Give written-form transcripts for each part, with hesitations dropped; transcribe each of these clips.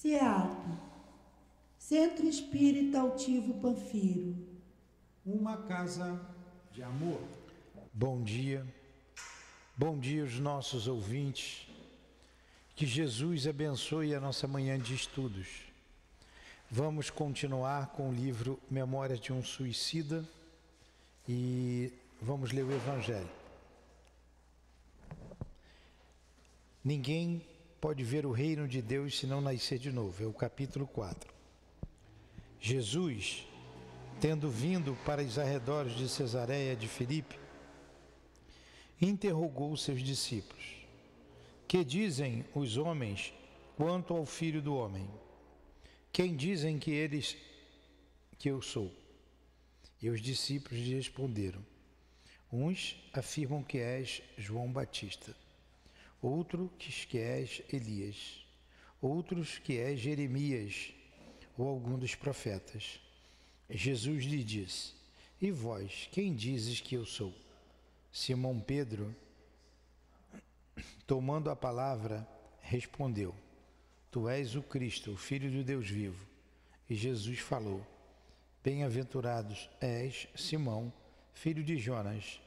CEAP, Centro Espírita Altivo Panfiro. Uma casa de amor. Bom dia aos nossos ouvintes. Que Jesus abençoe a nossa manhã de estudos. Vamos continuar com o livro Memórias de um Suicida e vamos ler o Evangelho. Ninguém pode ver o reino de Deus se não nascer de novo, é o capítulo 4. Jesus, tendo vindo para os arredores de Cesareia de Filipe, interrogou seus discípulos: que dizem os homens quanto ao Filho do Homem? Quem dizem que eu sou? E os discípulos lhe responderam: uns afirmam que és João Batista, outros que és Elias, outros que és Jeremias ou algum dos profetas. Jesus lhe disse: e vós, quem dizes que eu sou? Simão Pedro, tomando a palavra, respondeu: tu és o Cristo, o Filho do Deus vivo. E Jesus falou: bem-aventurados és, Simão, filho de Jonas,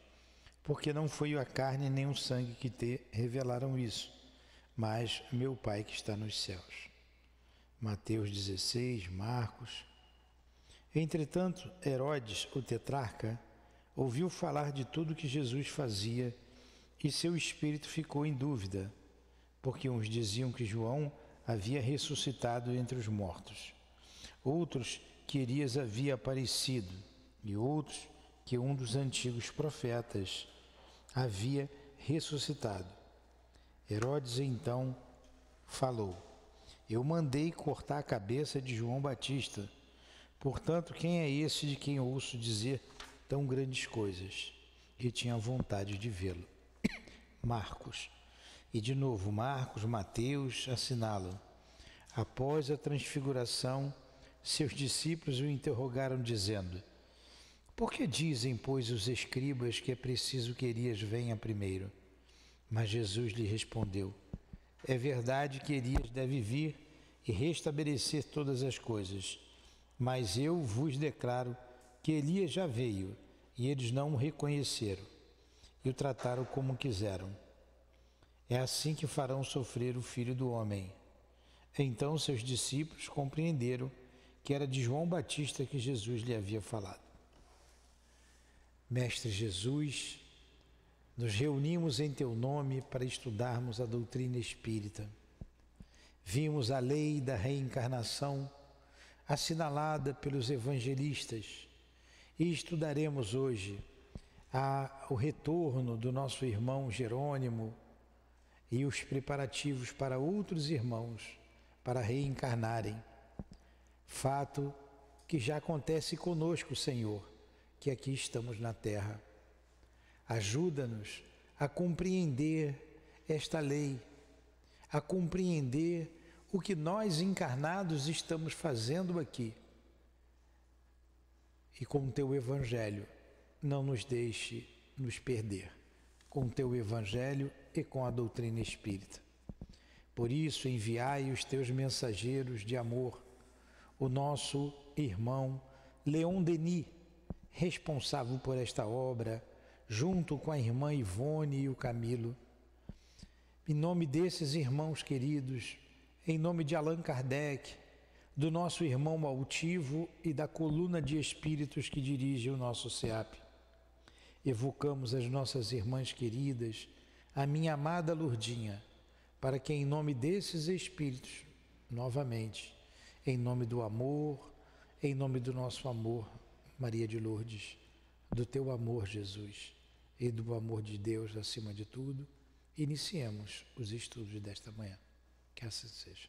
porque não foi a carne nem o sangue que te revelaram isso, mas meu Pai que está nos céus. Mateus 16, Marcos. Entretanto, Herodes, o tetrarca, ouviu falar de tudo que Jesus fazia e seu espírito ficou em dúvida, porque uns diziam que João havia ressuscitado entre os mortos, outros que Elias havia aparecido e outros que um dos antigos profetas havia ressuscitado. Herodes então falou: eu mandei cortar a cabeça de João Batista, portanto, quem é esse de quem ouço dizer tão grandes coisas? E tinha vontade de vê-lo. Marcos. E de novo, Marcos, Mateus assinalam: após a transfiguração, seus discípulos o interrogaram dizendo: por que dizem, pois, os escribas que é preciso que Elias venha primeiro? Mas Jesus lhe respondeu: é verdade que Elias deve vir e restabelecer todas as coisas, mas eu vos declaro que Elias já veio e eles não o reconheceram e o trataram como quiseram. É assim que farão sofrer o Filho do Homem. Então seus discípulos compreenderam que era de João Batista que Jesus lhe havia falado. Mestre Jesus, nos reunimos em teu nome para estudarmos a doutrina espírita. Vimos a lei da reencarnação assinalada pelos evangelistas e estudaremos hoje o retorno do nosso irmão Jerônimo e os preparativos para outros irmãos para reencarnarem. Fato que já acontece conosco, Senhor, que aqui estamos na terra. Ajuda-nos a compreender esta lei, a compreender o que nós encarnados estamos fazendo aqui. E com o teu Evangelho, não nos deixe nos perder, com o teu Evangelho e com a doutrina espírita. Por isso, enviai os teus mensageiros de amor, o nosso irmão Leon Denis, responsável por esta obra, junto com a irmã Ivone e o Camilo. Em nome desses irmãos queridos, em nome de Allan Kardec, do nosso irmão altivo e da coluna de espíritos que dirige o nosso SEAP, evocamos as nossas irmãs queridas, a minha amada Lourdinha, para que em nome desses espíritos, novamente, em nome do amor, em nome do nosso amor, Maria de Lourdes, do teu amor, Jesus, e do amor de Deus acima de tudo, iniciemos os estudos desta manhã. Que assim seja.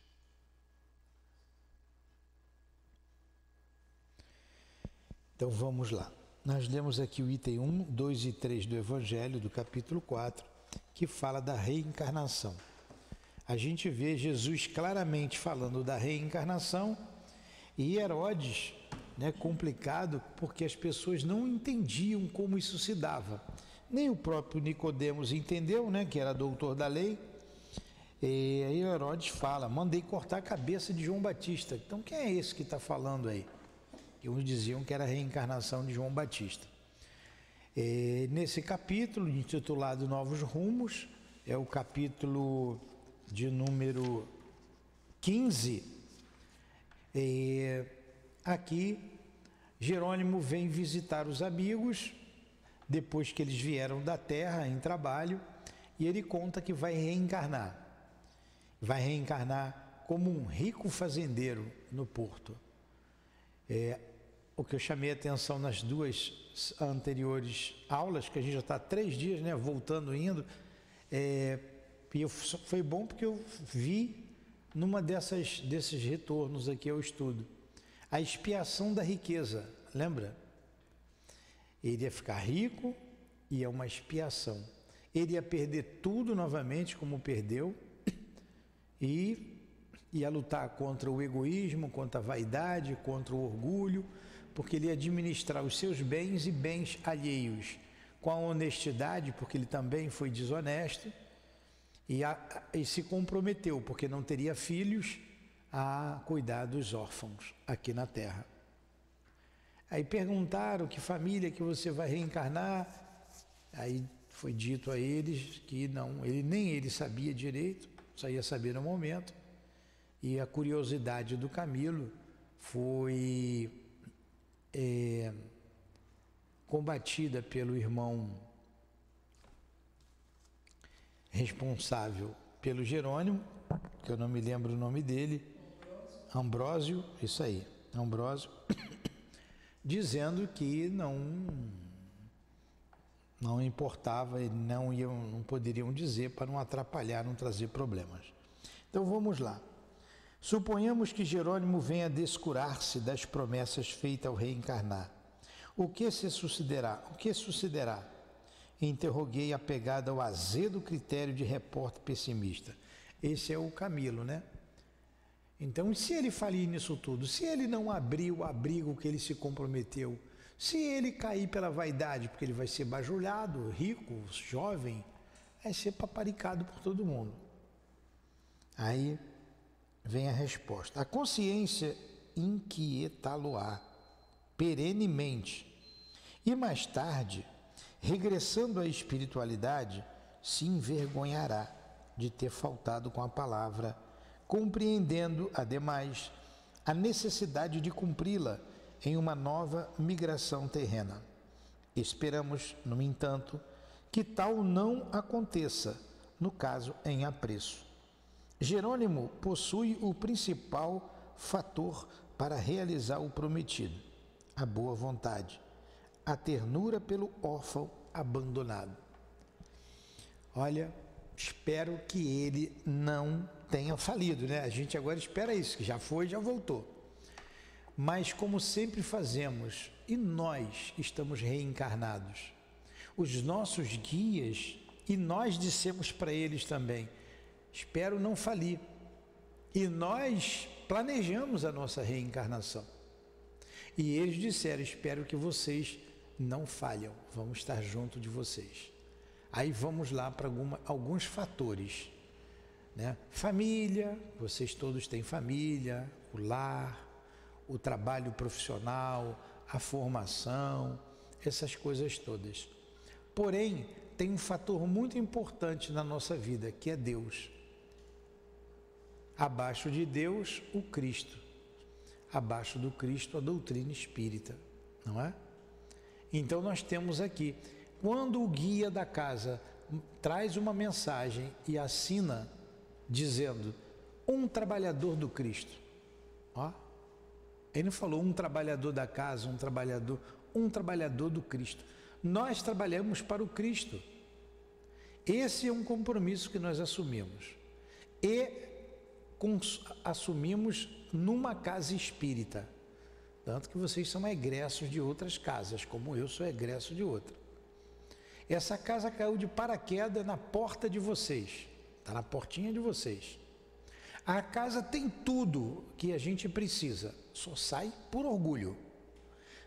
Então vamos lá. Nós lemos aqui o item 1, 2 e 3 do Evangelho, do capítulo 4, que fala da reencarnação. A gente vê Jesus claramente falando da reencarnação e Herodes, complicado, porque as pessoas não entendiam como isso se dava. Nem o próprio Nicodemos entendeu, que era doutor da lei, E aí Herodes fala, mandei cortar a cabeça de João Batista. Então quem é esse que está falando aí? Que uns diziam que era a reencarnação de João Batista. Nesse capítulo, intitulado Novos Rumos, é o capítulo de número 15, aqui Jerônimo vem visitar os amigos, depois que eles vieram da terra em trabalho, e ele conta que vai reencarnar como um rico fazendeiro no Porto. O que eu chamei a atenção nas duas anteriores aulas, que a gente já está 3 dias, né, voltando, indo, foi bom porque eu vi numa desses retornos aqui ao estudo, a expiação da riqueza, lembra? Ele ia ficar rico e é uma expiação. Ele ia perder tudo novamente, como perdeu, e ia lutar contra o egoísmo, contra a vaidade, contra o orgulho, porque ele ia administrar os seus bens e bens alheios com a honestidade, porque ele também foi desonesto, e se comprometeu, porque não teria filhos, a cuidar dos órfãos aqui na terra. Aí perguntaram que família que você vai reencarnar, aí foi dito a eles que não, nem ele sabia direito, só ia saber no momento, e a curiosidade do Camilo foi combatida pelo irmão responsável pelo Jerônimo, que eu não me lembro o nome dele, Ambrósio, isso aí, Ambrósio, dizendo que não importava, não poderiam dizer para não atrapalhar, não trazer problemas. Então vamos lá. Suponhamos que Jerônimo venha descurar-se das promessas feitas ao reencarnar. O que sucederá? Interroguei apegado ao azedo critério de repórter pessimista. Esse é o Camilo, né? Então, se ele falir nisso tudo, se ele não abrir o abrigo que ele se comprometeu, se ele cair pela vaidade, porque ele vai ser bajulhado, rico, jovem, vai ser paparicado por todo mundo. Aí vem a resposta. A consciência inquietá-lo-á perenemente e mais tarde, regressando à espiritualidade, se envergonhará de ter faltado com a palavra, compreendendo, ademais, a necessidade de cumpri-la em uma nova migração terrena. Esperamos, no entanto, que tal não aconteça, no caso em apreço. Jerônimo possui o principal fator para realizar o prometido, a boa vontade, a ternura pelo órfão abandonado. Olha, espero que ele não tenha falido, né? A gente agora espera isso, que já foi, já voltou. Mas como sempre fazemos, e nós estamos reencarnados, os nossos guias, e nós dissemos para eles também, espero não falir. E nós planejamos a nossa reencarnação. E eles disseram, espero que vocês não falham, vamos estar junto de vocês. Aí vamos lá para alguns fatores, né? Família, vocês todos têm família, o lar, o trabalho profissional, a formação, essas coisas todas. Porém, tem um fator muito importante na nossa vida, que é Deus. Abaixo de Deus, o Cristo. Abaixo do Cristo, a doutrina espírita, não é? Então nós temos aqui, quando o guia da casa traz uma mensagem e assina dizendo, um trabalhador do Cristo, ó, ele não falou um trabalhador da casa, um trabalhador do Cristo. Nós trabalhamos para o Cristo. Esse é um compromisso que nós assumimos. E assumimos numa casa espírita. Tanto que vocês são egressos de outras casas, como eu sou egresso de outra. Essa casa caiu de paraquedas na porta de vocês. Está na portinha de vocês. A casa tem tudo que a gente precisa, só sai por orgulho.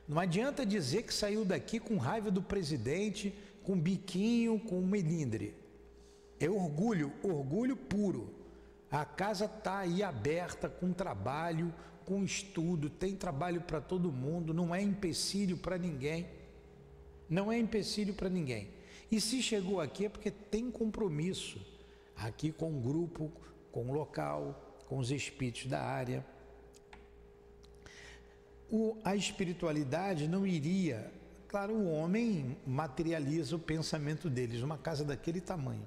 Não adianta dizer que saiu daqui com raiva do presidente, com biquinho, com melindre. É orgulho, orgulho puro. A casa está aí aberta, com trabalho, com estudo, tem trabalho para todo mundo, não é empecilho para ninguém. Não é empecilho para ninguém. E se chegou aqui é porque tem compromisso aqui com o grupo, com o local, com os espíritos da área. A espiritualidade não iria... Claro, o homem materializa o pensamento deles. Uma casa daquele tamanho,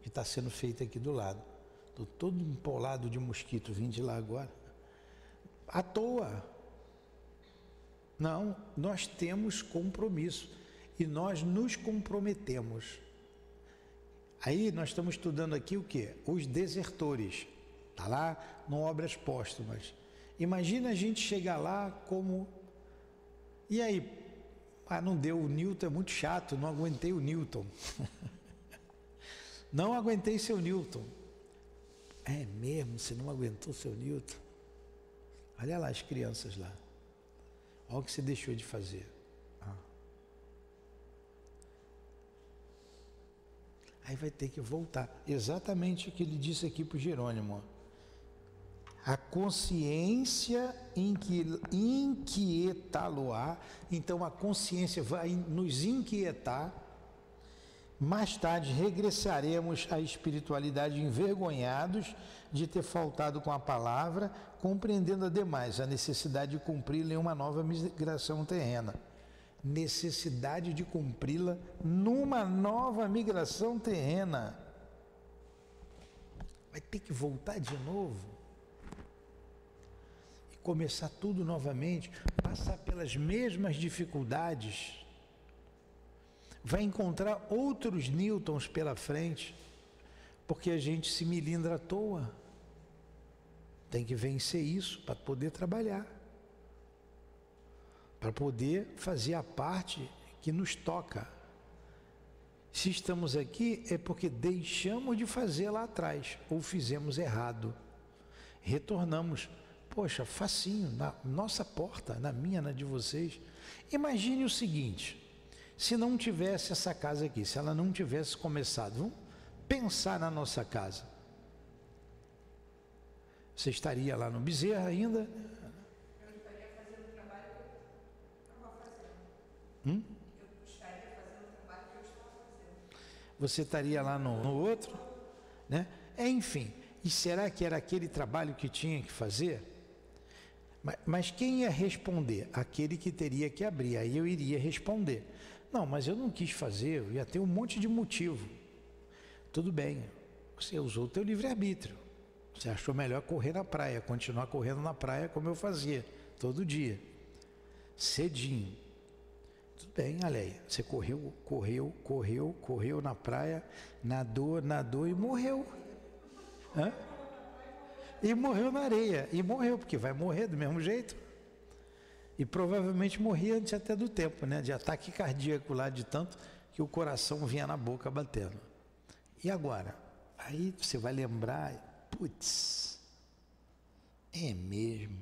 que está sendo feita aqui do lado. Estou todo empolado de mosquito, vim de lá agora. À toa. Não, nós temos compromisso. E nós nos comprometemos. Aí nós estamos estudando aqui o quê? Os desertores. Está lá no Obras Póstumas. Imagina a gente chegar lá como... E aí? Não deu, o Newton é muito chato, não aguentei o Newton. Não aguentei seu Newton. É mesmo, você não aguentou seu Newton? Olha lá as crianças lá. Olha o que você deixou de fazer. Aí vai ter que voltar. Exatamente o que ele disse aqui para o Jerônimo. A consciência inquietá-lo-á. Então a consciência vai nos inquietar. Mais tarde regressaremos à espiritualidade envergonhados de ter faltado com a palavra, compreendendo ademais a necessidade de cumpri-la em uma nova migração terrena. Necessidade de cumpri-la numa nova migração terrena. Vai ter que voltar de novo. E começar tudo novamente, passar pelas mesmas dificuldades. Vai encontrar outros Newtons pela frente, porque a gente se milindra à toa. Tem que vencer isso para poder trabalhar, para poder fazer a parte que nos toca. Se estamos aqui é porque deixamos de fazer lá atrás, ou fizemos errado. Retornamos. Poxa, facinho, na nossa porta, na minha, na de vocês. Imagine o seguinte... Se não tivesse essa casa aqui, se ela não tivesse começado, vamos pensar na nossa casa. Você estaria lá no Bezerra ainda? Eu estaria fazendo o trabalho que eu estava fazendo. Eu estaria fazendo o trabalho que eu estava fazendo. Você estaria lá no outro? Né? Enfim, e será que era aquele trabalho que tinha que fazer? Mas quem ia responder? Aquele que teria que abrir, aí eu iria responder. Não, mas eu não quis fazer, eu ia ter um monte de motivo. Tudo bem, você usou o teu livre-arbítrio. Você achou melhor correr na praia, continuar correndo na praia como eu fazia, todo dia. Cedinho. Tudo bem, Aleia, você correu na praia, nadou e morreu. Hã? E morreu na areia, e morreu, porque vai morrer do mesmo jeito. E provavelmente morria antes até do tempo, né? De ataque cardíaco lá, de tanto que o coração vinha na boca batendo. E agora? Aí você vai lembrar, putz, é mesmo.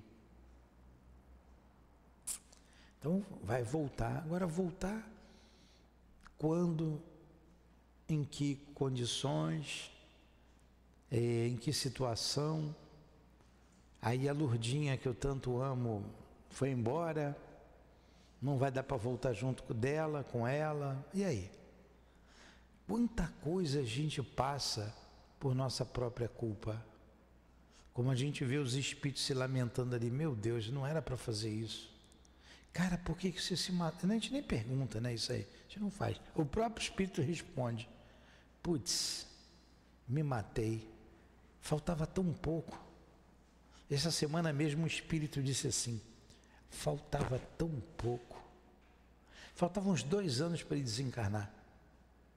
Então vai voltar. Agora voltar quando, em que condições, em que situação? Aí a Lurdinha que eu tanto amo foi embora, não vai dar para voltar junto dela, com ela, e aí? Quanta coisa a gente passa por nossa própria culpa. Como a gente vê os espíritos se lamentando ali, meu Deus, não era para fazer isso. Cara, por que você se mata? A gente nem pergunta, né, isso aí, a gente não faz. O próprio espírito responde, putz, me matei, faltava tão pouco. Essa semana mesmo o espírito disse assim, faltava tão pouco. Faltavam uns 2 anos para ele desencarnar.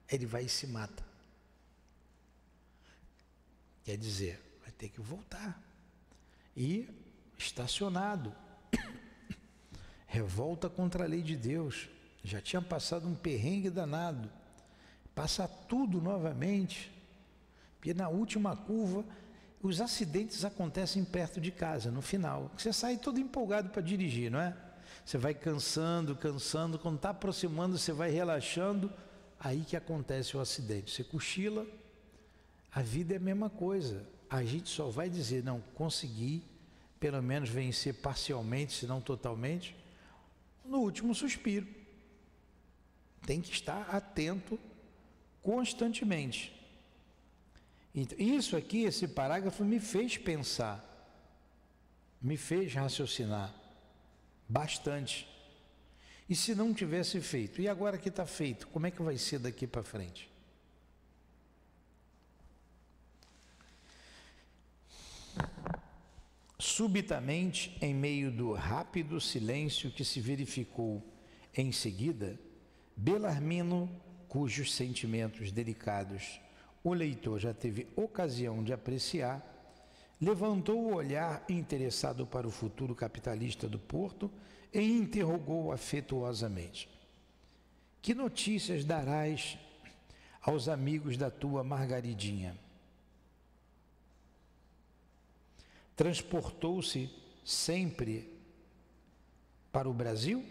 Ele vai e se mata. Quer dizer, vai ter que voltar. E estacionado. Revolta contra a lei de Deus. Já tinha passado um perrengue danado. Passa tudo novamente. Porque na última curva, os acidentes acontecem perto de casa, no final. Você sai todo empolgado para dirigir, não é? Você vai cansando, quando está aproximando, você vai relaxando, aí que acontece o acidente. Você cochila, a vida é a mesma coisa. a gente só vai dizer, não, consegui pelo menos vencer parcialmente, se não totalmente, no último suspiro. Tem que estar atento constantemente. Então, isso aqui, esse parágrafo me fez pensar, me fez raciocinar bastante. E se não tivesse feito? E agora que está feito, como é que vai ser daqui para frente? Subitamente, em meio do rápido silêncio que se verificou em seguida, Belarmino, cujos sentimentos delicados o leitor já teve ocasião de apreciar, levantou o olhar interessado para o futuro capitalista do Porto e interrogou afetuosamente: que notícias darás aos amigos da tua Margaridinha? Transportou-se sempre para o Brasil?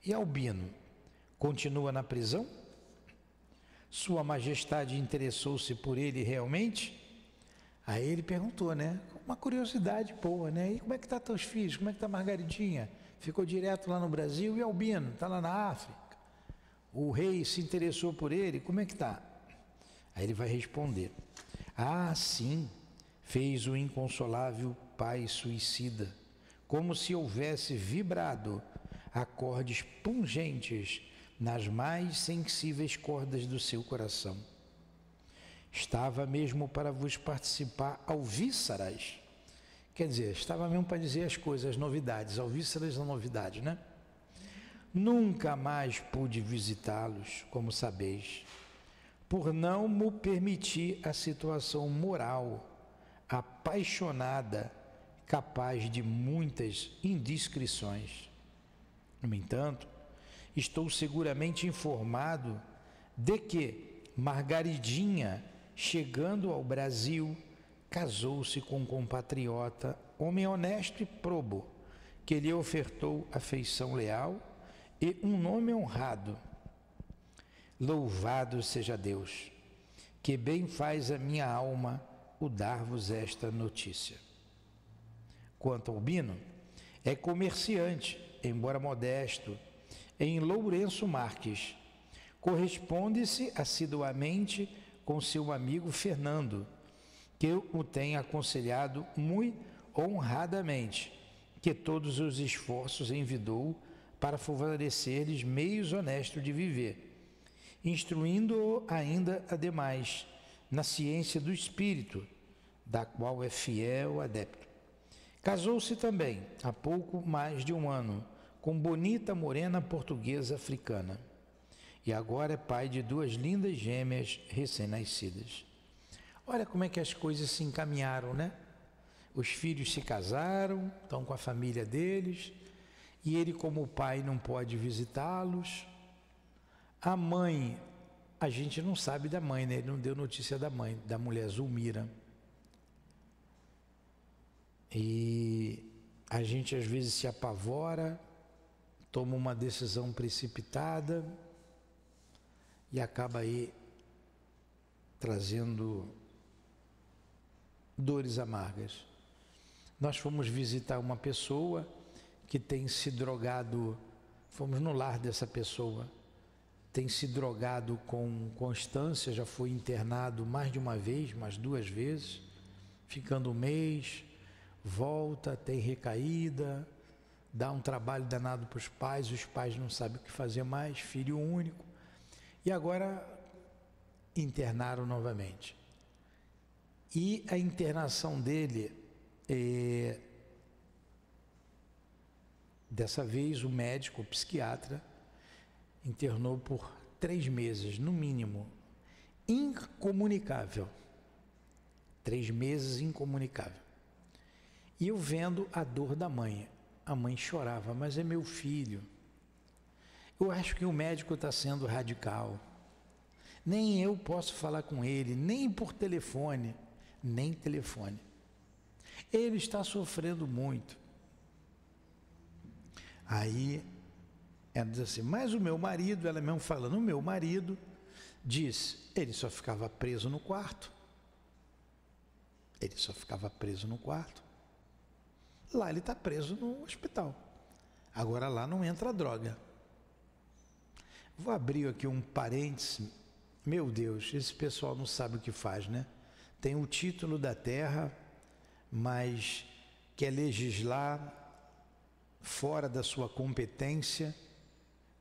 E Albino continua na prisão? Sua Majestade interessou-se por ele realmente? Aí ele perguntou, né? Uma curiosidade boa, né? E como é que tá teus filhos? Como é que tá Margaridinha? Ficou direto lá no Brasil? E Albino? Está lá na África? O rei se interessou por ele? Como é que tá? Aí ele vai responder: ah, sim, fez o inconsolável pai suicida, como se houvesse vibrado acordes pungentes nas mais sensíveis cordas do seu coração. Estava mesmo para vos participar alvíceras. Quer dizer, estava mesmo para dizer as coisas, as novidades. Alvíceras são novidades, né? Nunca mais pude visitá-los, como sabeis, por não me permitir a situação moral, apaixonada, capaz de muitas indiscrições. No entanto, estou seguramente informado de que Margaridinha, chegando ao Brasil, casou-se com um compatriota, homem honesto e probo, que lhe ofertou afeição leal e um nome honrado. Louvado seja Deus, que bem faz a minha alma o dar-vos esta notícia. Quanto ao Albino, é comerciante, embora modesto, em Lourenço Marques. Corresponde-se assiduamente com seu amigo Fernando, que o tem aconselhado muito honradamente, que todos os esforços envidou para favorecer-lhes meios honestos de viver, instruindo-o ainda ademais na ciência do espírito, da qual é fiel adepto. Casou-se também, há pouco mais de um ano, com bonita morena portuguesa africana, e agora é pai de 2 lindas gêmeas recém-nascidas. Olha como é que as coisas se encaminharam, né? Os filhos se casaram, estão com a família deles, e ele, como pai, não pode visitá-los. A mãe, a gente não sabe da mãe, né? Ele não deu notícia da mãe, da mulher Zulmira. E a gente às vezes se apavora, toma uma decisão precipitada e acaba aí trazendo dores amargas. Nós fomos visitar uma pessoa que tem se drogado, fomos no lar dessa pessoa, tem se drogado com constância, já foi internado mais de uma vez, mais 2 vezes, ficando um mês, volta, tem recaída, dá um trabalho danado para os pais não sabem o que fazer mais, filho único, e agora internaram novamente. E a internação dele, dessa vez o médico, o psiquiatra, internou por 3 meses, no mínimo, incomunicável. 3 meses incomunicável. E eu vendo a dor da mãe. A mãe chorava, mas é meu filho. Eu acho que o médico está sendo radical. Nem eu posso falar com ele, nem por telefone, nem telefone. Ele está sofrendo muito. Aí ela diz assim, mas o meu marido, ela mesmo falando, o meu marido diz, ele só ficava preso no quarto. Ele só ficava preso no quarto. Lá ele está preso no hospital. Agora lá não entra droga. Vou abrir aqui um parêntese. Meu Deus, esse pessoal não sabe o que faz, né? Tem o título da terra, mas quer legislar fora da sua competência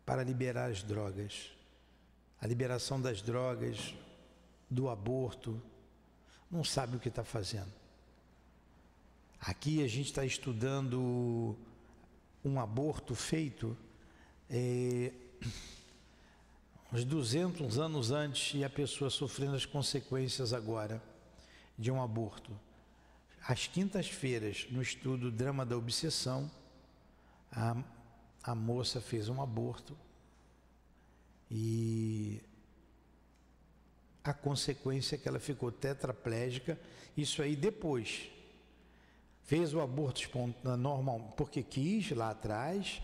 para liberar as drogas. A liberação das drogas, do aborto, não sabe o que está fazendo. Aqui a gente está estudando um aborto feito uns 200 anos antes e a pessoa sofrendo as consequências agora de um aborto. Às quintas-feiras, no estudo Drama da Obsessão, a moça fez um aborto e a consequência é que ela ficou tetraplégica. Isso aí depois. Fez o aborto normal, porque quis lá atrás,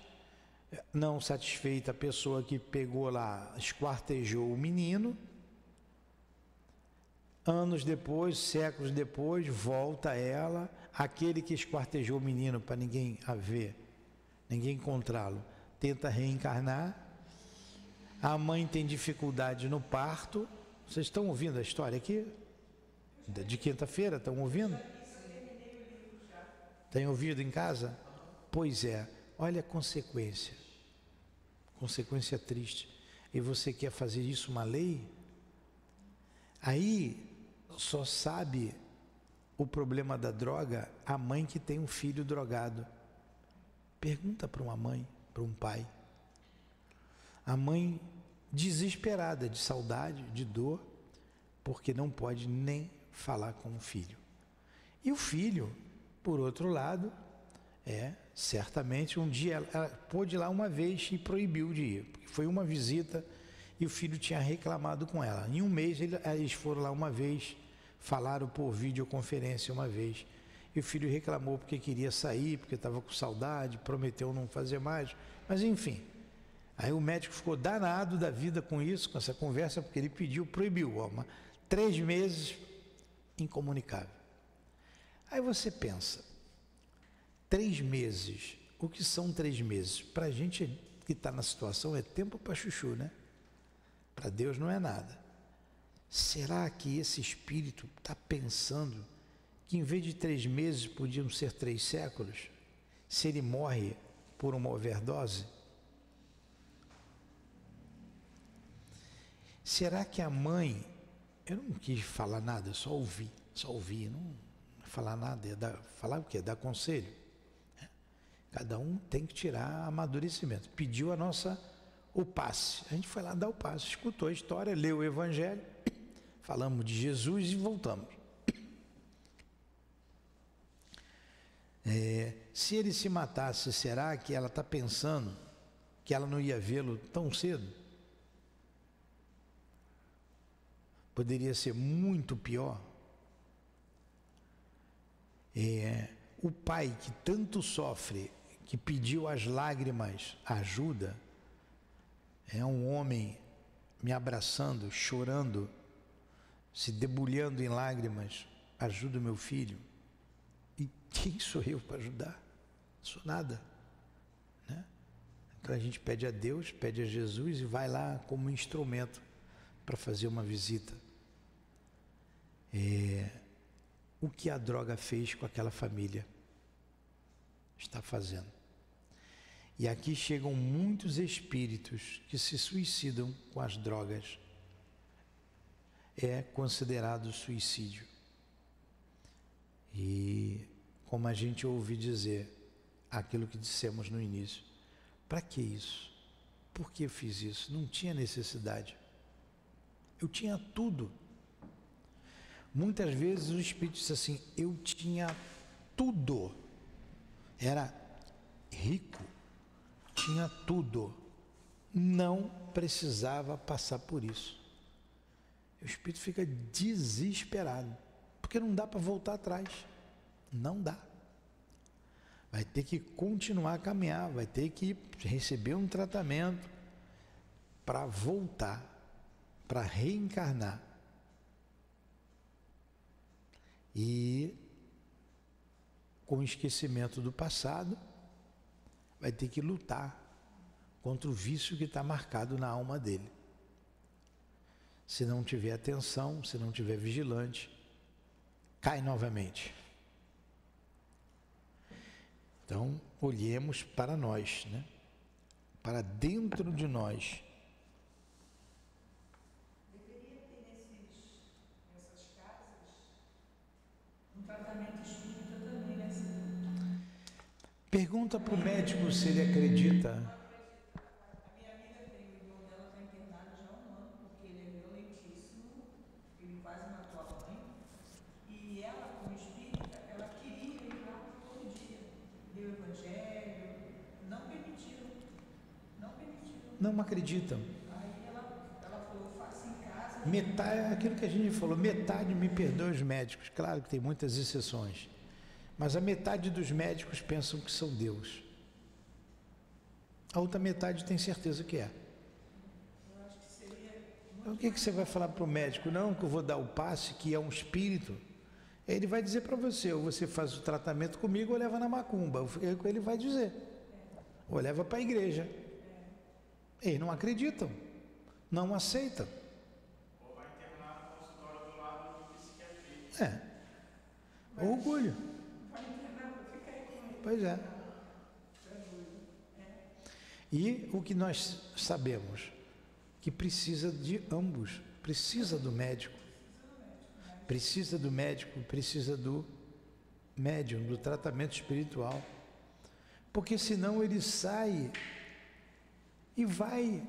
não satisfeita, a pessoa que pegou lá, esquartejou o menino. Anos depois, séculos depois, volta ela, aquele que esquartejou o menino para ninguém a ver, ninguém encontrá-lo, tenta reencarnar. A mãe tem dificuldade no parto. Vocês estão ouvindo a história aqui? De quinta-feira, estão ouvindo? Tem ouvido em casa? Pois é, olha a consequência. Consequência triste. E você quer fazer isso uma lei? Aí só sabe o problema da droga a mãe que tem um filho drogado. Pergunta para uma mãe, para um pai. A mãe desesperada de saudade, de dor, porque não pode nem falar com o filho. E o filho, por outro lado, certamente um dia ela pôde ir lá uma vez e proibiu de ir, porque foi uma visita e o filho tinha reclamado com ela. Em um mês eles foram lá uma vez, falaram por videoconferência uma vez, e o filho reclamou porque queria sair, porque estava com saudade, prometeu não fazer mais, mas enfim. Aí o médico ficou danado da vida com isso, com essa conversa, porque ele pediu, proibiu, 3 meses incomunicável. Aí você pensa, 3 meses, o que são 3 meses? Para a gente que está na situação é tempo para chuchu, né? Para Deus não é nada. Será que esse espírito está pensando que em vez de 3 meses podiam ser 3 séculos? Se ele morre por uma overdose? Será que a mãe, eu não quis falar nada, eu só ouvi, não falar nada, falar o quê? Dar conselho. Cada um tem que tirar amadurecimento. Pediu o passe. A gente foi lá dar o passe, escutou a história, leu o Evangelho, falamos de Jesus e voltamos. Se ele se matasse, será que ela está pensando que ela não ia vê-lo tão cedo? Poderia ser muito pior. O pai que tanto sofre, que pediu as lágrimas ajuda, é um homem me abraçando, chorando, se debulhando em lágrimas, ajuda o meu filho. E quem sou eu para ajudar? Não sou nada, né? Então a gente pede a Deus, pede a Jesus e vai lá como instrumento para fazer uma visita. O que a droga fez com aquela família? Está fazendo. E aqui chegam muitos espíritos que se suicidam com as drogas. É considerado suicídio. E como a gente ouve dizer, aquilo que dissemos no início, para que isso? Por que eu fiz isso? Não tinha necessidade. Eu tinha tudo. Muitas vezes o Espírito diz assim, eu tinha tudo. Era rico, tinha tudo. Não precisava passar por isso. O Espírito fica desesperado, porque não dá para voltar atrás. Não dá. Vai ter que continuar a caminhar, vai ter que receber um tratamento para voltar, para reencarnar. E com o esquecimento do passado, vai ter que lutar contra o vício que está marcado na alma dele. Se não tiver atenção, se não tiver vigilante, cai novamente. Então, olhemos para nós, né? Para dentro de nós. Deveria ter nessas casas um tratamento espírita também, né? Pergunta para o médico se ele acredita. A minha amiga tem, o irmão dela está internado já há 1 ano, porque ele é violentíssimo, ele quase matou a mãe. E ela, como espírita, ela queria ir lá todo dia, ler o evangelho, não permitiram. Não acreditam. Aí ela falou, faça em casa. Metade, aquilo que a gente falou, metade, me perdoe os médicos, claro que tem muitas exceções, mas a metade dos médicos pensam que são Deus. A outra metade tem certeza que é. Eu acho que seria. Então, o que você vai falar para o médico? Não, que eu vou dar o passe, que é um espírito. Ele vai dizer para você, ou você faz o tratamento comigo ou leva na macumba. Ele vai dizer. Ou leva para a igreja. Eles não acreditam, não aceitam. Ou vai internar no consultório do lado do psiquiatria. Orgulho. Vai internar para ficar aí com ele. Pois é. E o que nós sabemos? Que precisa de ambos. Precisa do médico. Precisa do médico, precisa do médium, do tratamento espiritual. Porque senão ele sai e vai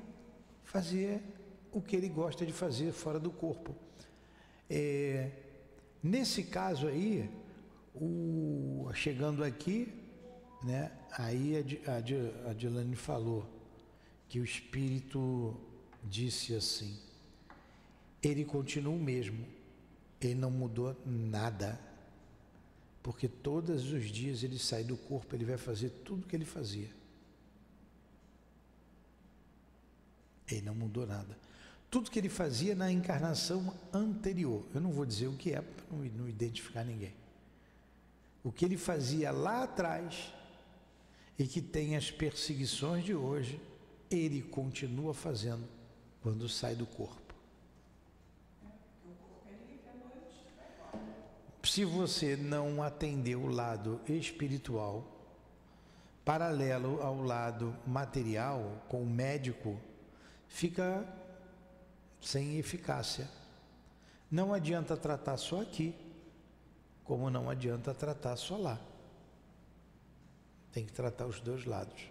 fazer o que ele gosta de fazer fora do corpo. Nesse caso aí, chegando aqui, né, aí a Dilane falou que o espírito disse assim, ele continua o mesmo, ele não mudou nada, porque todos os dias ele sai do corpo, ele vai fazer tudo o que ele fazia. Ele não mudou nada. Tudo que ele fazia na encarnação anterior. Eu não vou dizer o que é, para não identificar ninguém. O que ele fazia lá atrás e que tem as perseguições de hoje, ele continua fazendo quando sai do corpo. Se você não atender o lado espiritual, paralelo ao lado material, com o médico, fica sem eficácia. Não adianta tratar só aqui, como não adianta tratar só lá. Tem que tratar os dois lados.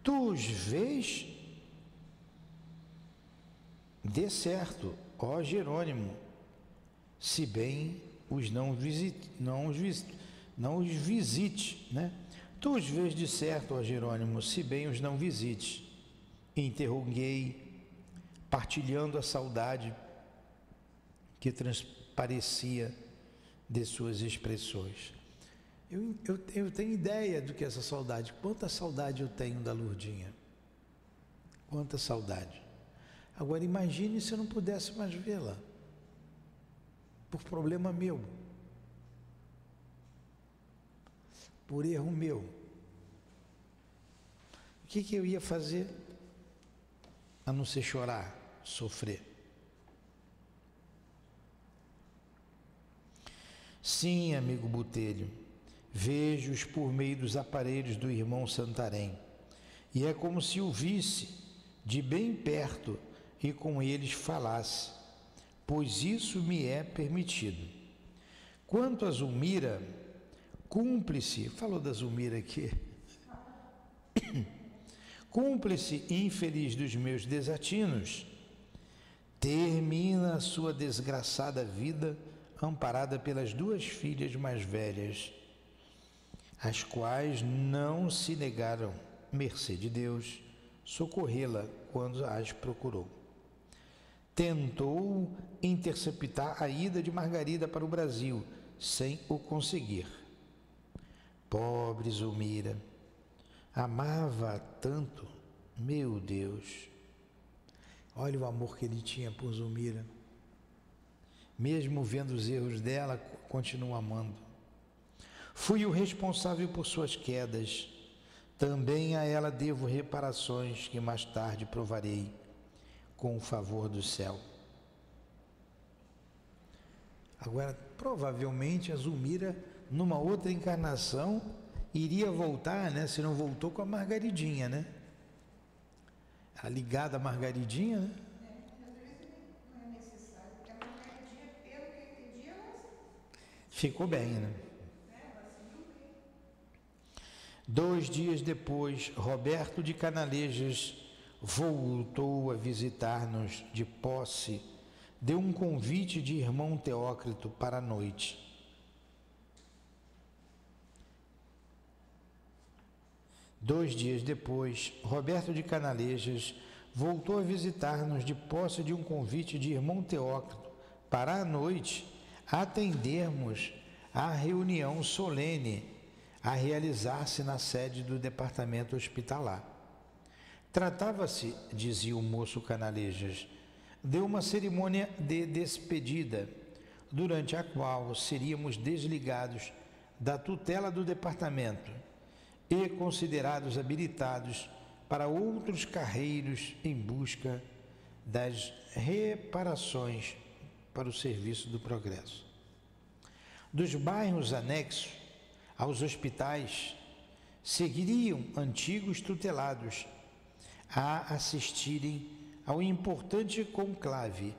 Tu os vês de certo, ó Jerônimo, se bem os não os visite, né? Tu os vês de certo, ó Jerônimo, se bem os não visite. Interroguei, partilhando a saudade que transparecia de suas expressões. Eu tenho ideia do que é essa saudade. Quanta saudade eu tenho da Lourdinha. Quanta saudade. Agora imagine se eu não pudesse mais vê-la. Por problema meu. Por erro meu. O que eu ia fazer? A não ser chorar, sofrer. Sim, amigo Botelho, vejo-os por meio dos aparelhos do irmão Santarém, e é como se o visse de bem perto e com eles falasse, pois isso me é permitido. Quanto a Zulmira, cúmplice, falou da Zulmira aqui, cúmplice infeliz dos meus desatinos, termina a sua desgraçada vida amparada pelas 2 filhas mais velhas, as quais não se negaram, mercê de Deus, socorrê-la quando as procurou. Tentou interceptar a ida de Margarida para o Brasil, sem o conseguir. Pobre Zulmira, Amava tanto, meu Deus. Olha o amor que ele tinha por Zulmira. Mesmo vendo os erros dela, continua amando. Fui o responsável por suas quedas. Também a ela devo reparações que mais tarde provarei com o favor do céu. Agora, provavelmente a Zulmira, numa outra encarnação, iria voltar, né? Se não voltou, com a Margaridinha, né? A ligada à Margaridinha, né? Não é necessário, porque a Margaridinha, pelo que eu entendi, ela Ficou bem, né? seguiu bem. 2 dias depois, Roberto de Canalejas voltou a visitar-nos de posse, deu um convite de irmão Teócrito para a noite. Dois dias depois, Roberto de Canalejas voltou a visitar-nos de posse de um convite de irmão Teócrito para a noite atendermos à reunião solene a realizar-se na sede do departamento hospitalar. Tratava-se, dizia o moço Canalejas, de uma cerimônia de despedida, durante a qual seríamos desligados da tutela do departamento e considerados habilitados para outros carreiros em busca das reparações para o serviço do progresso. Dos bairros anexos aos hospitais, seguiriam antigos tutelados a assistirem ao importante conclave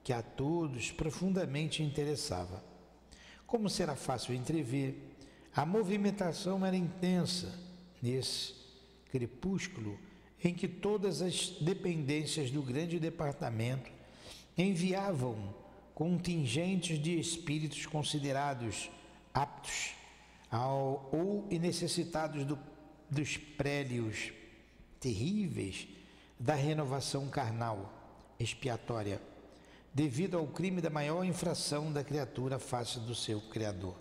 que a todos profundamente interessava. Como será fácil entrever, a movimentação era intensa nesse crepúsculo em que todas as dependências do grande departamento enviavam contingentes de espíritos considerados aptos ou necessitados dos prélios terríveis da renovação carnal expiatória, devido ao crime da maior infração da criatura face do seu Criador.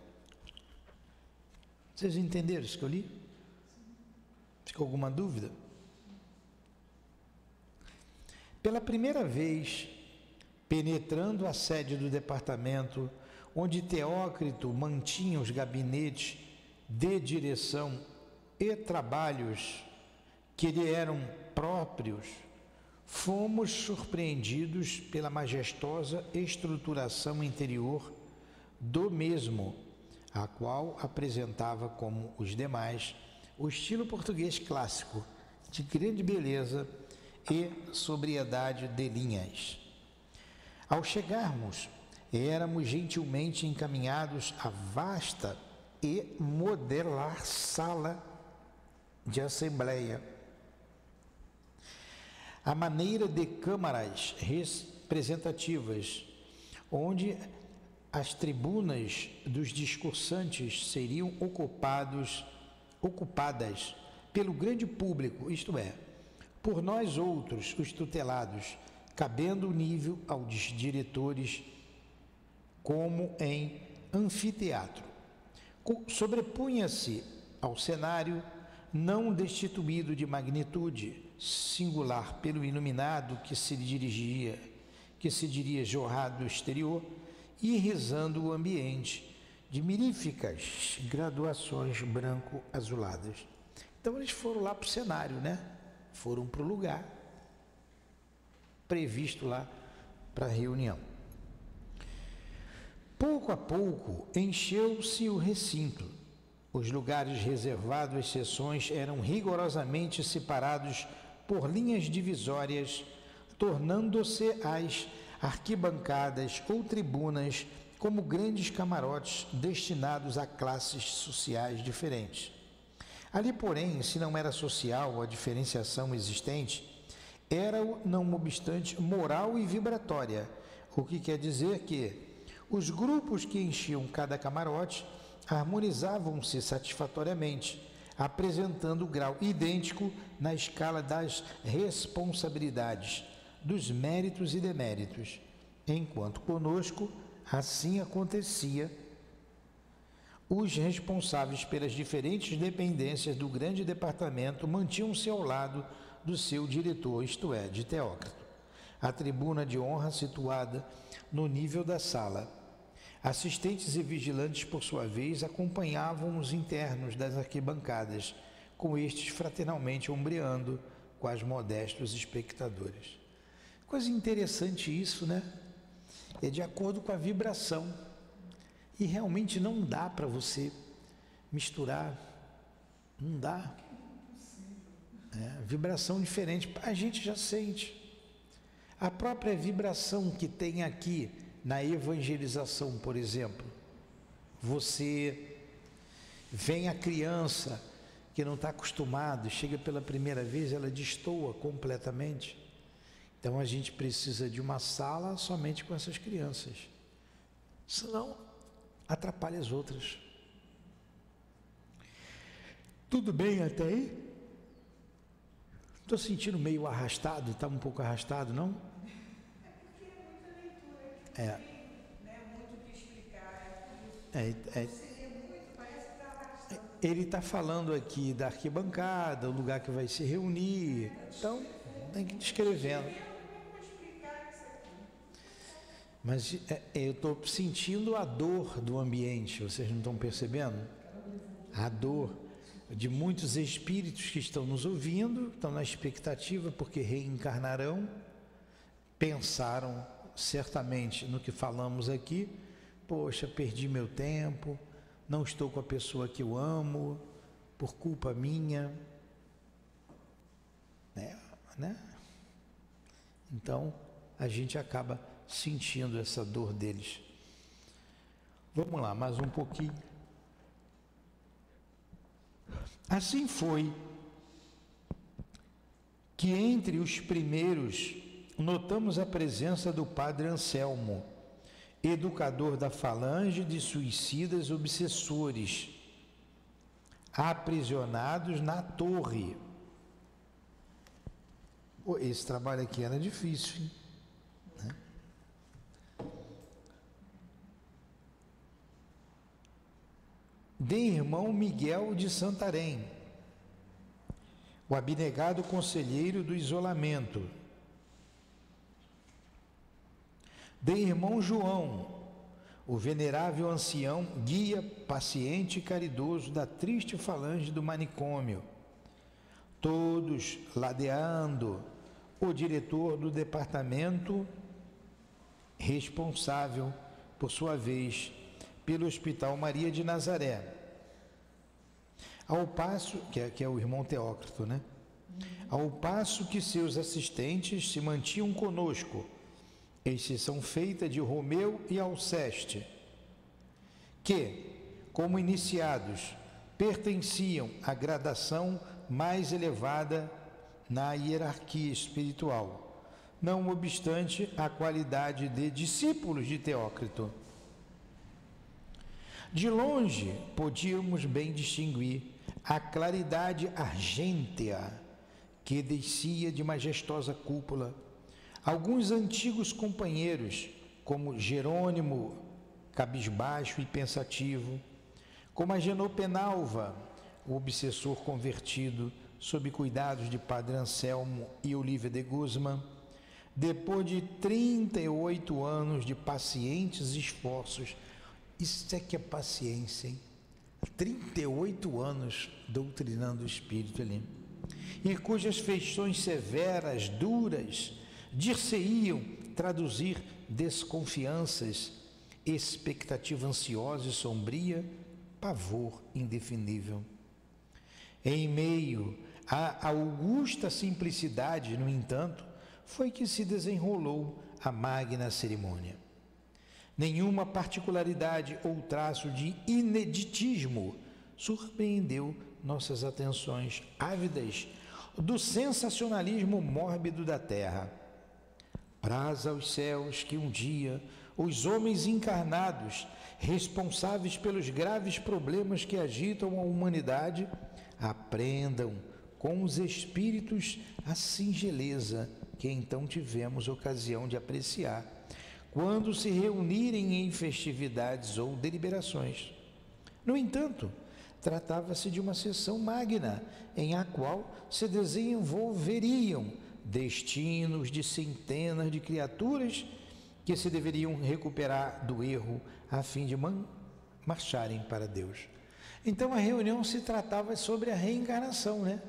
Vocês entenderam isso que eu li? Ficou alguma dúvida? Pela primeira vez, penetrando a sede do departamento, onde Teócrito mantinha os gabinetes de direção e trabalhos que lhe eram próprios, fomos surpreendidos pela majestosa estruturação interior do mesmo, a qual apresentava, como os demais, o estilo português clássico, de grande beleza e sobriedade de linhas. Ao chegarmos, éramos gentilmente encaminhados à vasta e modelar sala de assembleia, à maneira de câmaras representativas, onde as tribunas dos discursantes seriam ocupadas pelo grande público, isto é, por nós outros, os tutelados, cabendo o nível aos diretores, como em anfiteatro. Sobrepunha-se ao cenário, não destituído de magnitude singular pelo iluminado que se diria jorrado do exterior, e irrisando o ambiente de miríficas graduações branco-azuladas. Então eles foram lá para o cenário, né? Foram para o lugar previsto lá para a reunião. Pouco a pouco encheu-se o recinto. Os lugares reservados às sessões eram rigorosamente separados por linhas divisórias, tornando-se as arquibancadas ou tribunas como grandes camarotes destinados a classes sociais diferentes. Ali, porém, se não era social a diferenciação existente, era, não obstante, moral e vibratória, o que quer dizer que os grupos que enchiam cada camarote harmonizavam-se satisfatoriamente, apresentando grau idêntico na escala das responsabilidades, dos méritos e deméritos, enquanto conosco assim acontecia. os responsáveis pelas diferentes dependências do grande departamento mantinham-se ao lado do seu diretor, isto é, de Teócrito. A tribuna de honra situada no nível da sala. Assistentes e vigilantes, por sua vez, acompanhavam os internos das arquibancadas, com estes fraternalmente ombreando quais modestos espectadores. Coisa interessante isso, né? É de acordo com a vibração. E realmente não dá para você misturar, não dá. Vibração diferente, a gente já sente. A própria vibração que tem aqui na evangelização, por exemplo, você vem a criança que não está acostumado, chega pela primeira vez, ela destoa completamente. Então a gente precisa de uma sala somente com essas crianças, senão atrapalha as outras. Tudo bem até aí? Estou sentindo meio arrastado, está um pouco arrastado, não? Porque é muita leitura aqui, né? Muito o que explicar. Seria muito, parece que está arrastando. Ele está falando aqui da arquibancada, o lugar que vai se reunir, então tem que ir descrevendo. Mas eu estou sentindo a dor do ambiente, vocês não estão percebendo? A dor de muitos espíritos que estão nos ouvindo, estão na expectativa porque reencarnarão, pensaram certamente no que falamos aqui, poxa, perdi meu tempo, não estou com a pessoa que eu amo, por culpa minha, né? Então, a gente acaba sentindo essa dor deles. Vamos lá, mais um pouquinho. Assim foi que entre os primeiros notamos a presença do padre Anselmo, educador da falange de suicidas obsessores, aprisionados na torre. Esse trabalho aqui era difícil, hein? De irmão Miguel de Santarém, o abnegado conselheiro do isolamento. De irmão João, o venerável ancião, guia paciente e caridoso da triste falange do manicômio. Todos ladeando o diretor do departamento, responsável, por sua vez, pelo Hospital Maria de Nazaré. Ao passo, que é o irmão Teócrito, né? Ao passo que seus assistentes se mantinham conosco, exceção feita de Romeu e Alceste, que, como iniciados, pertenciam à gradação mais elevada na hierarquia espiritual, não obstante a qualidade de discípulos de Teócrito. De longe, podíamos bem distinguir a claridade argêntea que descia de majestosa cúpula. Alguns antigos companheiros, como Jerônimo, cabisbaixo e pensativo, como Agenor Penalva, o obsessor convertido, sob cuidados de Padre Anselmo e Olívia de Guzmán, depois de 38 anos de pacientes esforços. Isso é que é paciência, hein? 38 anos doutrinando o espírito ali, e cujas feições severas, duras, dir-se-iam traduzir desconfianças, expectativa ansiosa e sombria, pavor indefinível. Em meio à augusta simplicidade, no entanto, foi que se desenrolou a magna cerimônia. Nenhuma particularidade ou traço de ineditismo surpreendeu nossas atenções ávidas do sensacionalismo mórbido da terra. Praza aos céus que um dia os homens encarnados, responsáveis pelos graves problemas que agitam a humanidade, aprendam com os espíritos a singeleza que então tivemos ocasião de apreciar, quando se reunirem em festividades ou deliberações. No entanto, tratava-se de uma sessão magna, em a qual se desenvolveriam destinos de centenas de criaturas que se deveriam recuperar do erro a fim de marcharem para Deus. Então a reunião se tratava sobre a reencarnação, né?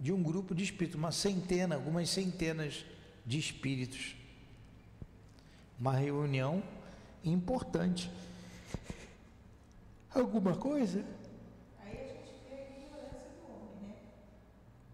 De um grupo de espíritos, algumas centenas de espíritos. Uma reunião importante. Alguma coisa? Aí a gente vê a ignorância do homem, né?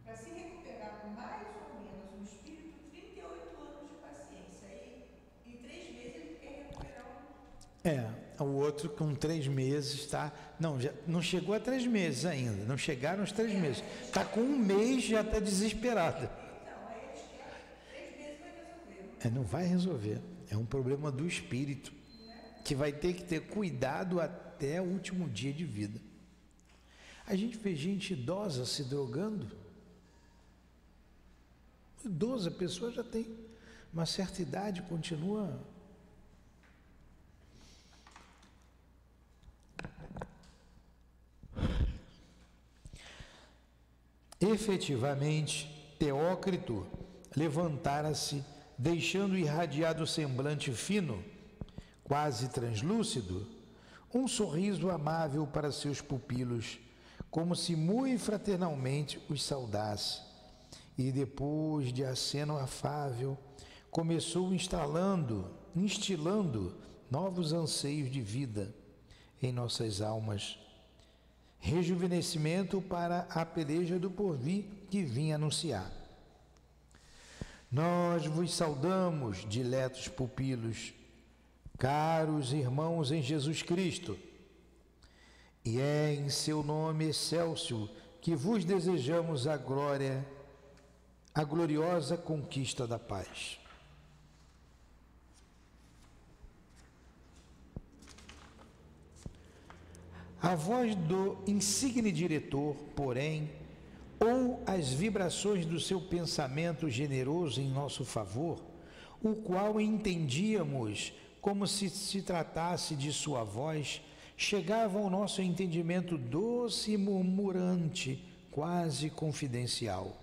Para se recuperar com mais ou menos um espírito, 38 anos de paciência. Aí, em 3 meses, ele quer recuperar O outro com 3 meses, tá? Não, já não chegou a 3 meses ainda, não chegaram os 3 meses. Está com 1 mês, já está desesperado. Então, aí eles querem 3 meses vai resolver. Não vai resolver. É um problema do espírito, que vai ter que ter cuidado até o último dia de vida. A gente vê gente idosa se drogando. Idosa, a pessoa já tem uma certa idade, continua. Efetivamente, Teócrito levantara-se, deixando irradiado o semblante fino, quase translúcido, um sorriso amável para seus pupilos, como se muito fraternalmente os saudasse. E depois de aceno afável, começou instilando novos anseios de vida em nossas almas. Rejuvenescimento para a peleja do porvir que vinha anunciar. Nós vos saudamos, diletos pupilos, caros irmãos em Jesus Cristo, e é em seu nome excelso que vos desejamos a gloriosa conquista da paz. A voz do insigne diretor, porém, ou as vibrações do seu pensamento generoso em nosso favor, o qual entendíamos como se tratasse de sua voz, chegava ao nosso entendimento doce e murmurante, quase confidencial.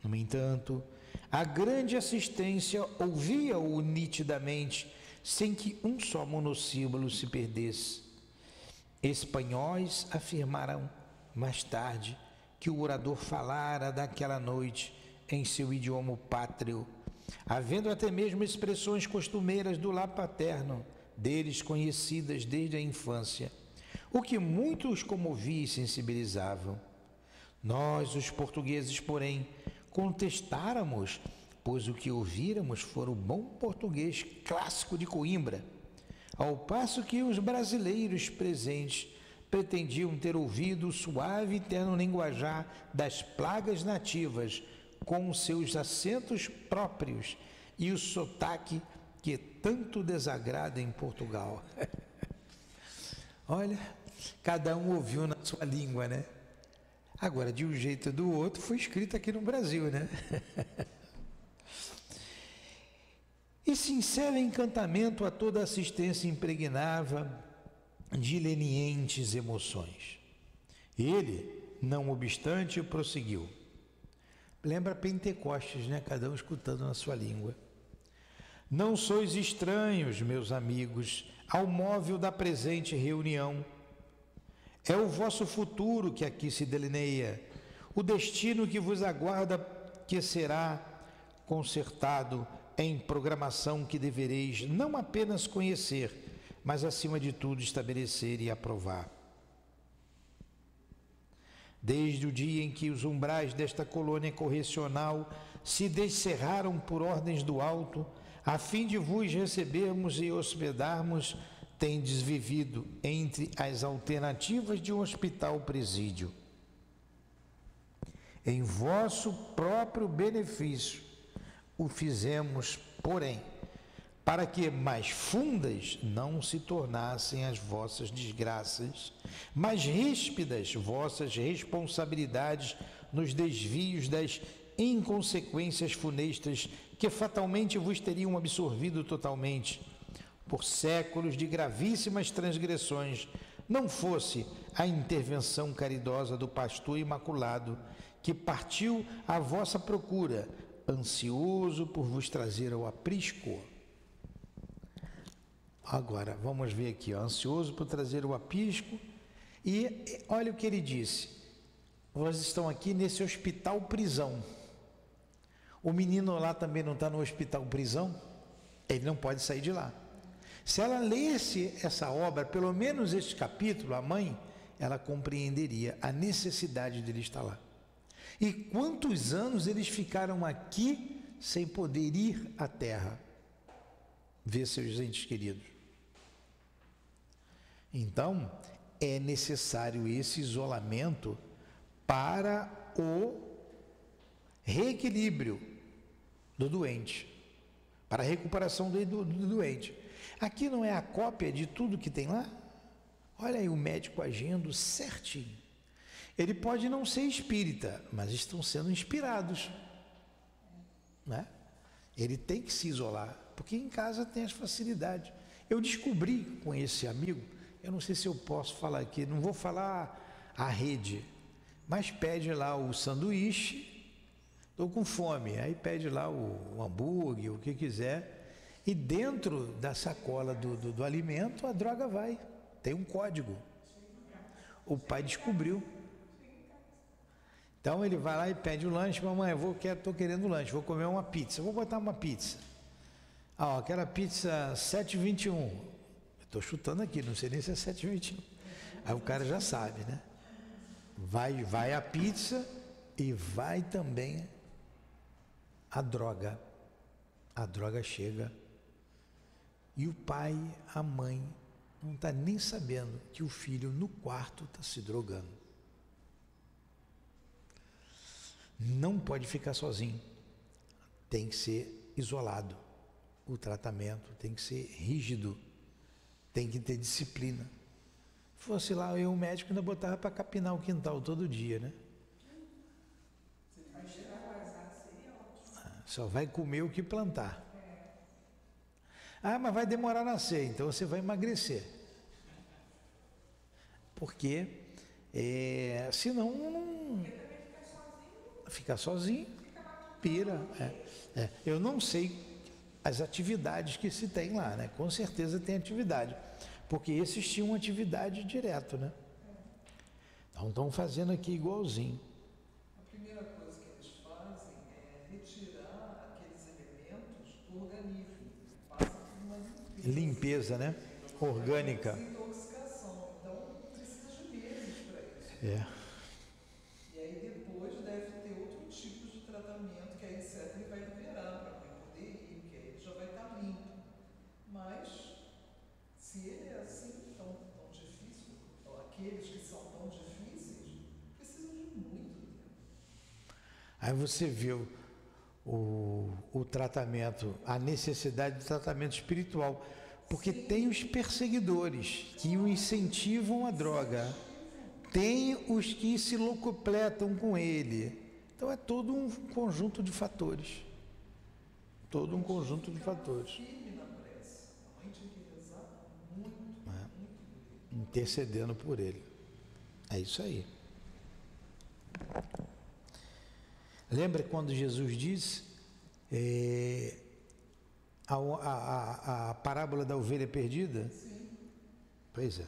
No entanto, a grande assistência ouvia-o nitidamente, sem que um só monossílabo se perdesse. Espanhóis afirmaram mais tarde que o orador falara daquela noite em seu idioma pátrio, havendo até mesmo expressões costumeiras do lar paterno, deles conhecidas desde a infância, o que muitos comovia e sensibilizavam. Nós, os portugueses, porém, contestáramos, pois o que ouvíramos fora o bom português clássico de Coimbra, ao passo que os brasileiros presentes pretendiam ter ouvido o suave e terno linguajar das plagas nativas, com seus acentos próprios e o sotaque que tanto desagrada em Portugal. Olha, cada um ouviu na sua língua, né? Agora, de um jeito ou do outro, foi escrito aqui no Brasil, né? E sincero encantamento a toda assistência impregnava de lenientes emoções. Ele, não obstante, prosseguiu. Lembra Pentecostes, né? Cada um escutando na sua língua. Não sois estranhos, meus amigos, ao móvel da presente reunião. É o vosso futuro que aqui se delineia, o destino que vos aguarda, que será concertado em programação que devereis não apenas conhecer, mas acima de tudo estabelecer e aprovar. Desde o dia em que os umbrais desta colônia correcional se descerraram por ordens do alto, a fim de vos recebermos e hospedarmos, tendes vivido entre as alternativas de um hospital-presídio. Em vosso próprio benefício o fizemos, porém, para que mais fundas não se tornassem as vossas desgraças, mais ríspidas vossas responsabilidades nos desvios das inconsequências funestas que fatalmente vos teriam absorvido totalmente, por séculos de gravíssimas transgressões, não fosse a intervenção caridosa do pastor imaculado, que partiu à vossa procura, ansioso por vos trazer ao aprisco. Agora, vamos ver aqui, ó, ansioso por trazer o aprisco, e olha o que ele disse: vocês estão aqui nesse hospital prisão. O menino lá também não está no hospital prisão? Ele não pode sair de lá. Se ela lesse essa obra, pelo menos este capítulo, a mãe, ela compreenderia a necessidade dele estar lá. E quantos anos eles ficaram aqui sem poder ir à terra ver seus entes queridos? Então, é necessário esse isolamento para o reequilíbrio do doente, para a recuperação do doente. Aqui não é a cópia de tudo que tem lá? Olha aí o médico agindo certinho. Ele pode não ser espírita, mas estão sendo inspirados, né? Ele tem que se isolar, porque em casa tem as facilidades. Eu descobri com esse amigo, eu não sei se eu posso falar aqui, não vou falar a rede, mas pede lá o sanduíche, estou com fome, aí pede lá o hambúrguer, o que quiser, e dentro da sacola do alimento a droga vai, tem um código. O pai descobriu. Então ele vai lá e pede o lanche: mamãe, estou querendo lanche, vou comer uma pizza, vou botar uma pizza. Ah, aquela pizza 7,21. Estou chutando aqui, não sei nem se é 7,21. Aí o cara já sabe, né? Vai a pizza e vai também a droga. A droga chega e o pai, a mãe, não está nem sabendo que o filho no quarto está se drogando. Não pode ficar sozinho, tem que ser isolado. O tratamento tem que ser rígido, tem que ter disciplina. Se fosse lá, o médico ainda botava para capinar o quintal todo dia, né? Só vai comer o que plantar. Ah, mas vai demorar a nascer, então você vai emagrecer. Porque senão não ficar sozinho, pira. Eu não sei as atividades que se tem lá, né? Com certeza tem atividade, porque esses tinham atividade direto, né? Então estão fazendo aqui igualzinho. A primeira coisa que eles fazem é retirar aqueles elementos do organismo, passa por uma Limpeza, né? Orgânica. Desintoxicação, então precisa de meses para isso. E aí depois deve ter outro tipo de tratamento que aí certo ele vai liberar para poder ir, porque aí ele já vai estar limpo. Mas se ele é assim tão difícil, aqueles que são tão difíceis, precisam de muito tempo. Aí você viu o tratamento, a necessidade de tratamento espiritual, porque tem os perseguidores que o incentivam à droga, tem os que se locupletam com ele. Então é todo um conjunto de fatores. Todo um conjunto de fatores. Intercedendo por ele. É isso aí. Lembra quando Jesus disse a parábola da ovelha perdida? Sim. Pois é.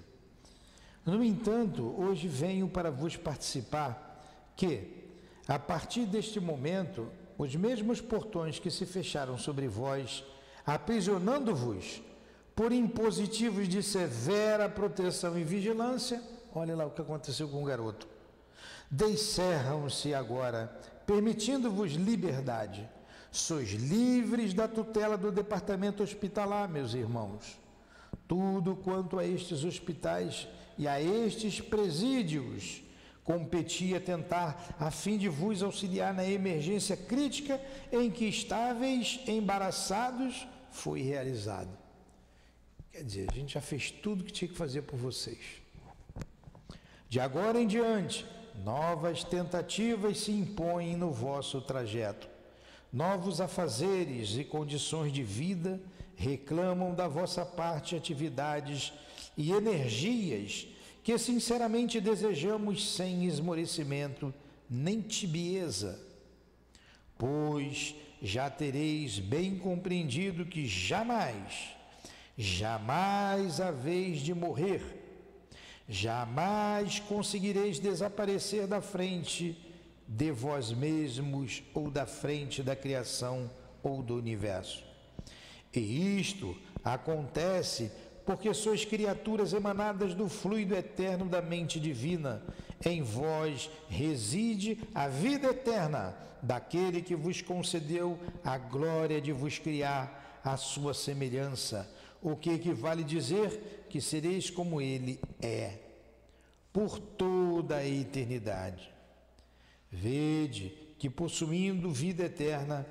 No entanto, hoje venho para vos participar que, a partir deste momento, os mesmos portões que se fecharam sobre vós, aprisionando-vos por impositivos de severa proteção e vigilância, olha lá o que aconteceu com o garoto, descerram-se agora, permitindo-vos liberdade. Sois livres da tutela do departamento hospitalar, meus irmãos. Tudo quanto a estes hospitais e a estes presídios competia tentar a fim de vos auxiliar na emergência crítica em que estáveis embaraçados, foi realizado. Quer dizer, a gente já fez tudo que tinha que fazer por vocês. De agora em diante, novas tentativas se impõem no vosso trajeto. Novos afazeres e condições de vida reclamam da vossa parte atividades e energias que sinceramente desejamos sem esmorecimento nem tibieza, pois já tereis bem compreendido que jamais haveis de morrer, jamais conseguireis desaparecer da frente de vós mesmos ou da frente da criação ou do universo. E isto acontece porque sois criaturas emanadas do fluido eterno da mente divina. Em vós reside a vida eterna daquele que vos concedeu a glória de vos criar à sua semelhança, o que equivale dizer que sereis como ele é, por toda a eternidade. Vede que, possuindo vida eterna,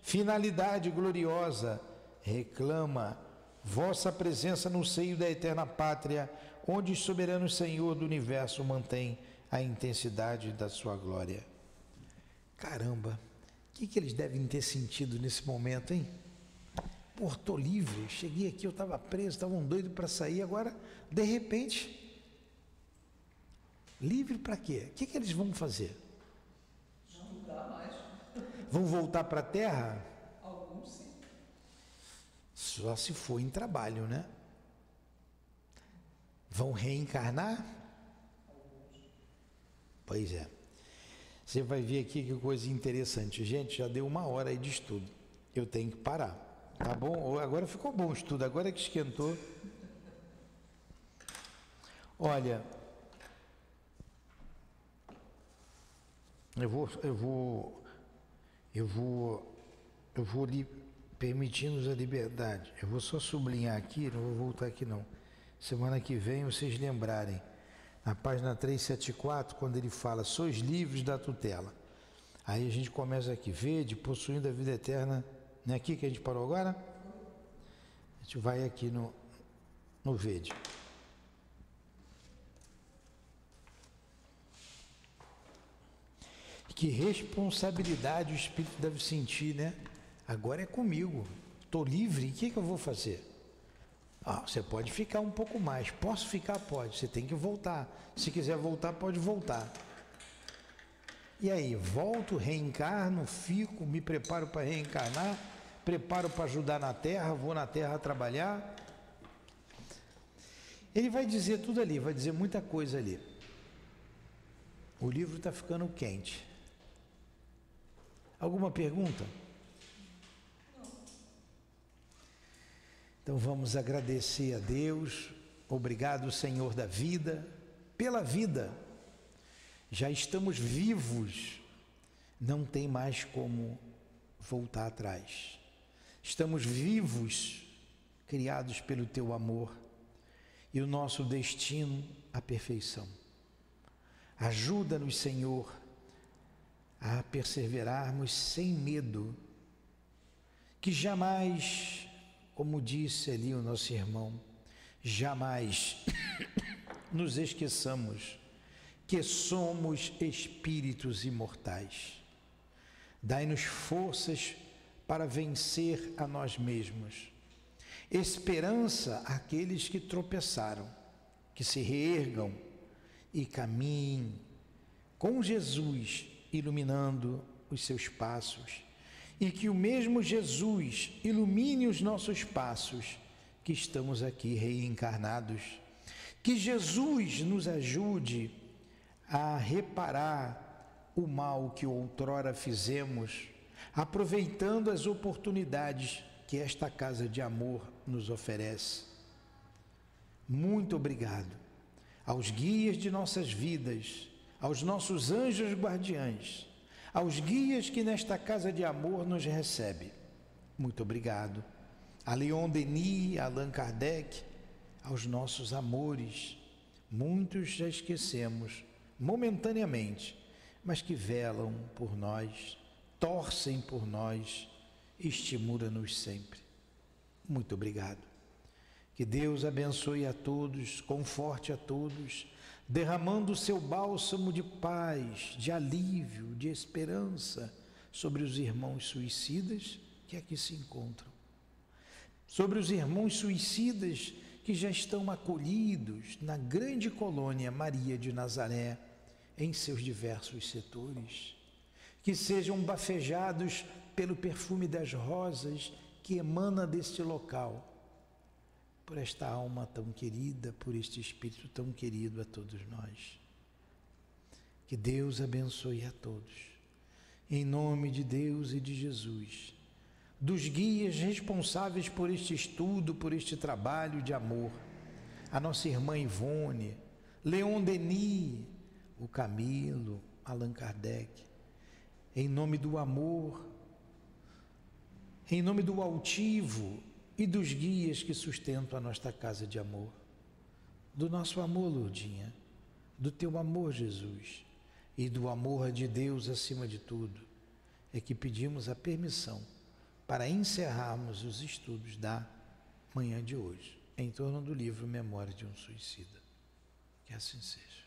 finalidade gloriosa, reclama vossa presença no seio da eterna pátria, onde o soberano Senhor do universo mantém a intensidade da sua glória. Caramba, o que eles devem ter sentido nesse momento, hein? Pô, estou livre, cheguei aqui, eu estava preso, estavam doidos para sair, agora, de repente, livre para quê? O que eles vão fazer? Não dá mais. Vão voltar para a terra? Alguns sim. Só se for em trabalho, né? Vão reencarnar? Alguns. Pois é. Você vai ver aqui que coisa interessante. Gente, já deu 1 hora aí de estudo. Eu tenho que parar. Tá bom? Agora ficou bom o estudo, agora que esquentou. Olha, eu vou lhe permitindo a liberdade. Eu vou só sublinhar aqui, não vou voltar aqui não. Semana que vem vocês lembrarem, na página 374, quando ele fala, sois livres da tutela. Aí a gente começa aqui, vede, possuindo a vida eterna. Não é aqui que a gente parou agora? A gente vai aqui no verde. Que responsabilidade o espírito deve sentir, né? Agora é comigo, estou livre, o que eu vou fazer? Você pode ficar um pouco mais, posso ficar? Pode, você tem que voltar, se quiser voltar, pode voltar. E aí, volto, reencarno, fico, me preparo para reencarnar, preparo para ajudar na terra, vou na terra trabalhar. Ele vai dizer tudo ali, vai dizer muita coisa ali. O livro está ficando quente. Alguma pergunta? Não. Então vamos agradecer a Deus. Obrigado, Senhor da vida, pela vida. Já estamos vivos, não tem mais como voltar atrás. Estamos vivos, criados pelo Teu amor, e o nosso destino, a perfeição. Ajuda-nos, Senhor, a perseverarmos sem medo, que jamais, como disse ali o nosso irmão, jamais nos esqueçamos que somos espíritos imortais. Dai-nos forças para vencer a nós mesmos. Esperança àqueles que tropeçaram, que se reergam e caminhem com Jesus, iluminando os seus passos, e que o mesmo Jesus ilumine os nossos passos, que estamos aqui reencarnados. Que Jesus nos ajude a reparar o mal que outrora fizemos, aproveitando as oportunidades que esta casa de amor nos oferece. Muito obrigado aos guias de nossas vidas, aos nossos anjos guardiães, aos guias que nesta casa de amor nos recebe. Muito obrigado a Leon Denis, a Allan Kardec, aos nossos amores. Muitos já esquecemos momentaneamente, mas que velam por nós, torcem por nós, estimula-nos sempre. Muito obrigado. Que Deus abençoe a todos, conforte a todos, derramando o seu bálsamo de paz, de alívio, de esperança sobre os irmãos suicidas que aqui se encontram. Sobre os irmãos suicidas que já estão acolhidos na grande colônia Maria de Nazaré, em seus diversos setores, que sejam bafejados pelo perfume das rosas que emana deste local, por esta alma tão querida, por este Espírito tão querido a todos nós. Que Deus abençoe a todos, em nome de Deus e de Jesus, dos guias responsáveis por este estudo, por este trabalho de amor, a nossa irmã Ivone, Leon Denis, o Camilo, Allan Kardec, em nome do amor, em nome do altivo e dos guias que sustentam a nossa casa de amor, do nosso amor, Lourdinha, do teu amor, Jesus, e do amor de Deus acima de tudo, é que pedimos a permissão para encerrarmos os estudos da manhã de hoje, em torno do livro Memória de um Suicida. Que assim seja.